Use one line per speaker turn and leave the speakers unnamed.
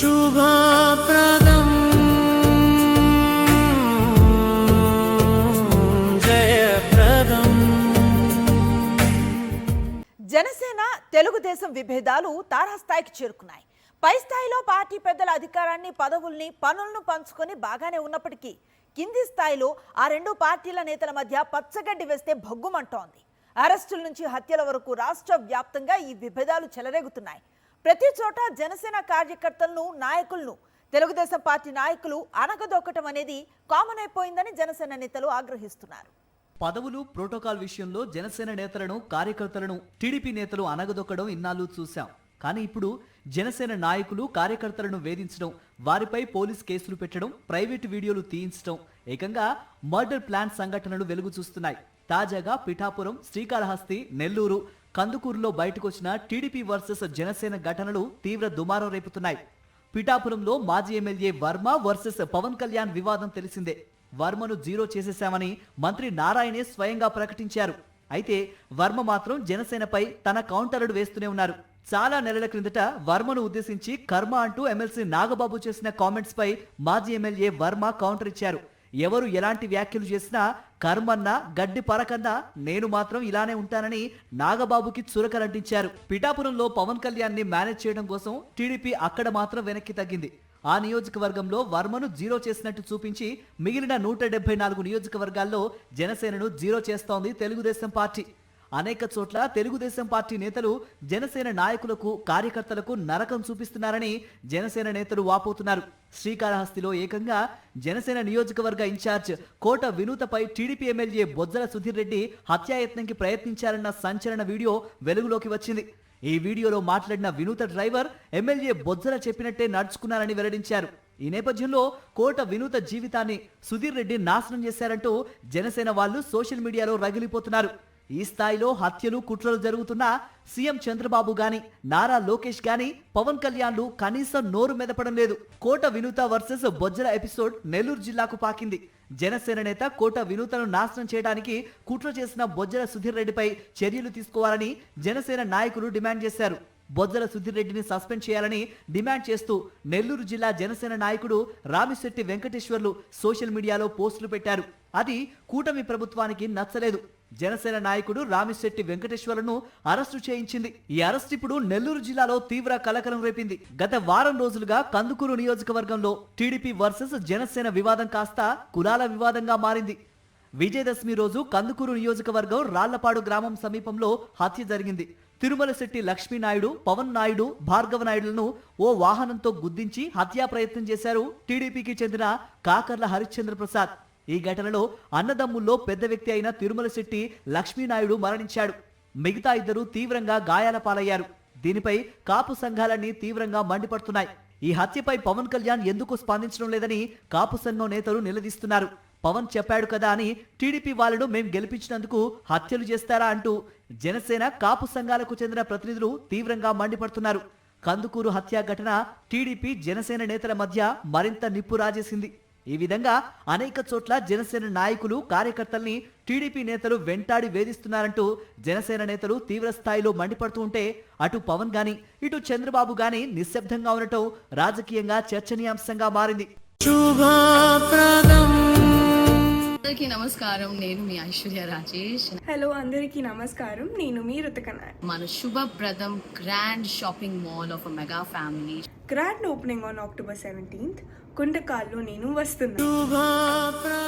శుభప్రదం జయప్రదం.
జనసేన తెలుగుదేశం విభేదాలు తారాస్థాయికి చేరుకున్నాయి. పై స్థాయిలో పార్టీ పెద్దల అధికారాన్ని, పదవుల్ని, పనులను పంచుకొని బాగానే ఉన్నప్పటికీ కింది స్థాయిలో ఆ రెండు పార్టీల నేతల మధ్య పచ్చగడ్డి వేస్తే భగ్గుమంటోంది. అరెస్టుల నుంచి హత్యల వరకు రాష్ట్ర వ్యాప్తంగా ఈ విభేదాలు చెలరేగుతున్నాయి. ప్రతి చోట జనసేన కార్యకర్తలను, నాయకులను తెలుగుదేశం పార్టీ నాయకులు అణగదొక్కటం అనేది కామన్ అయిపోయిందని జనసేన నేతలు ఆగ్రహిస్తున్నారు.
పదవులు, ప్రోటోకాల్ విషయంలో జనసేన నేతలను, కార్యకర్తలను టీడీపీ నేతలు అనగదొక్కడం ఇన్నాళ్ళు చూశాం. కానీ ఇప్పుడు జనసేన నాయకులు, కార్యకర్తలను వేధించడం, వారిపై పోలీస్ కేసులు పెట్టడం, ప్రైవేటు వీడియోలు తీయించడం, ఏకంగా మర్డర్ ప్లాన్ సంఘటనలు వెలుగు చూస్తున్నాయి. తాజాగా పిఠాపురం, శ్రీకాళహస్తి, నెల్లూరు, కందుకూరులో బయటకొచ్చిన టీడీపీ వర్సెస్ జనసేన ఘటనలు తీవ్ర దుమారం రేపుతున్నాయి. పిఠాపురంలో మాజీ ఎమ్మెల్యే వర్మ వర్సెస్ పవన్ కళ్యాణ్ వివాదం తెలిసిందే. వర్మను జీరో చేసేశామని మంత్రి నారాయణే స్వయంగా ప్రకటించారు. అయితే వర్మ మాత్రం జనసేనపై తన కౌంటర్లు వేస్తూనే ఉన్నారు. చాలా నెలల క్రిందట వర్మను ఉద్దేశించి కర్మ అంటూ ఎమ్మెల్సీ నాగబాబు చేసిన కామెంట్స్ పై మాజీ ఎమ్మెల్యే వర్మ కౌంటర్ ఇచ్చారు. ఎవరు ఎలాంటి వ్యాఖ్యలు చేసినా కర్మన్నా, గడ్డి పరకన్నా నేను మాత్రం ఇలానే ఉంటానని నాగబాబుకి చురకలంటించారు. పిఠాపురంలో పవన్ కళ్యాణ్ ని మేనేజ్ చేయడం కోసం టీడీపీ అక్కడ మాత్రం వెనక్కి తగ్గింది. ఆ నియోజకవర్గంలో వర్మను జీరో చేసినట్టు చూపించి మిగిలిన 174 నియోజకవర్గాల్లో జనసేనను జీరో చేస్తోంది తెలుగుదేశం పార్టీ. అనేక చోట్ల తెలుగుదేశం పార్టీ నేతలు జనసేన నాయకులకు, కార్యకర్తలకు నరకం చూపిస్తున్నారని జనసేన నేతలు వాపోతున్నారు. శ్రీకాళహస్తిలో ఏకంగా జనసేన నియోజకవర్గ ఇన్ఛార్జ్ కోట వినూతపై టీడీపీ ఎమ్మెల్యే బొజ్జల సుధీర్ రెడ్డి హత్యాయత్నంకి ప్రయత్నించారన్న సంచలన వీడియో వెలుగులోకి వచ్చింది. ఈ వీడియోలో మాట్లాడిన వినూత డ్రైవర్ ఎమ్మెల్యే బొజ్జల చెప్పినట్టే నడుచుకున్నారని వెల్లడించారు. ఈ నేపథ్యంలో కోట వినూత జీవితాన్ని సుధీర్ రెడ్డి నాశనం చేశారంటూ జనసేన వాళ్ళు సోషల్ మీడియాలో రగిలిపోతున్నారు. ఈ స్థాయిలో హత్యలు, కుట్రలు జరుగుతున్నా సీఎం చంద్రబాబు గాని, నారా లోకేష్ గాని, పవన్ కళ్యాణ్లు కనీసం నోరు మెదపడం లేదు. కోట వినూత వర్సెస్ బొజ్జల ఎపిసోడ్ నెల్లూరు జిల్లాకు పాకింది. జనసేన నేత కోట వినూతను నాశనం చేయడానికి కుట్ర చేసిన బొజ్జల సుధీర్ రెడ్డిపై చర్యలు తీసుకోవాలని జనసేన నాయకులు డిమాండ్ చేశారు. బొజ్జల సుధీర్ రెడ్డిని సస్పెండ్ చేయాలని డిమాండ్ చేస్తూ నెల్లూరు జిల్లా జనసేన నాయకుడు రామిశెట్టి వెంకటేశ్వర్లు సోషల్ మీడియాలో పోస్టులు పెట్టారు. అది కూటమి ప్రభుత్వానికి నచ్చలేదు. జనసేన నాయకుడు రామిశెట్టి వెంకటేశ్వర్లను అరెస్టు చేయించింది. ఈ అరెస్ట్ ఇప్పుడు నెల్లూరు జిల్లాలో తీవ్ర కలకలం రేపింది. గత వారం రోజులుగా కందుకూరు నియోజకవర్గంలో టీడీపీ వర్సెస్ జనసేన వివాదం కాస్త కులాల వివాదంగా మారింది. విజయదశమి రోజు కందుకూరు నియోజకవర్గం రాళ్లపాడు గ్రామం సమీపంలో హత్య జరిగింది. తిరుమలశెట్టి లక్ష్మీనాయుడు, పవన్ నాయుడు, భార్గవ నాయుడులను ఓ వాహనంతో గుద్దించి హత్యా ప్రయత్నం చేశారు టీడీపీకి చెందిన కాకర్ల హరిశ్చంద్ర ప్రసాద్. ఈ ఘటనలో అన్నదమ్ముల్లో పెద్ద వ్యక్తి అయిన తిరుమలశెట్టి లక్ష్మీనాయుడు మరణించాడు. మిగతా ఇద్దరు తీవ్రంగా గాయాల పాలయ్యారు. దీనిపై కాపు సంఘాలన్నీ తీవ్రంగా మండిపడుతున్నాయి. ఈ హత్యపై పవన్ కళ్యాణ్ ఎందుకు స్పందించడం లేదని కాపు సంఘం నేతలు నిలదీస్తున్నారు. పవన్ చెప్పాడు కదా అని టీడీపీ వాళ్ళను మేం గెలిపించినందుకు హత్యలు చేస్తారా అంటూ జనసేన, కాపు సంఘాలకు చెందిన ప్రతినిధులు తీవ్రంగా మండిపడుతున్నారు. కందుకూరు హత్య ఘటన టీడీపీ, జనసేన నేతల మధ్య మరింత నిప్పు రాజేసింది. ఈ విధంగా అనేక చోట్ల జనసేన నాయకులు, కార్యకర్తల్ని టీడీపీ నేతలు వెంటాడి వేధిస్తున్నారంటూ జనసేన నేతలు తీవ్ర స్థాయిలో మండిపడుతూ ఉంటే అటు పవన్ గాని, ఇటు చంద్రబాబు గాని నిశ్శబ్దంగా ఉండటం రాజకీయంగా చర్చనీయాంశంగా మారింది.
శుభప్రదం.
అందరికీ నమస్కారం, నేను మీ ఐశ్వర్య రాజేష్.
హలో అందరికీ నమస్కారం, నేను మీ రుతకన.
మన Shubhapradam grand shopping mall of mega family
grand opening on October 17th. కుంటకాల్లో నేను వస్తున్నాను.
శుభప్రదం.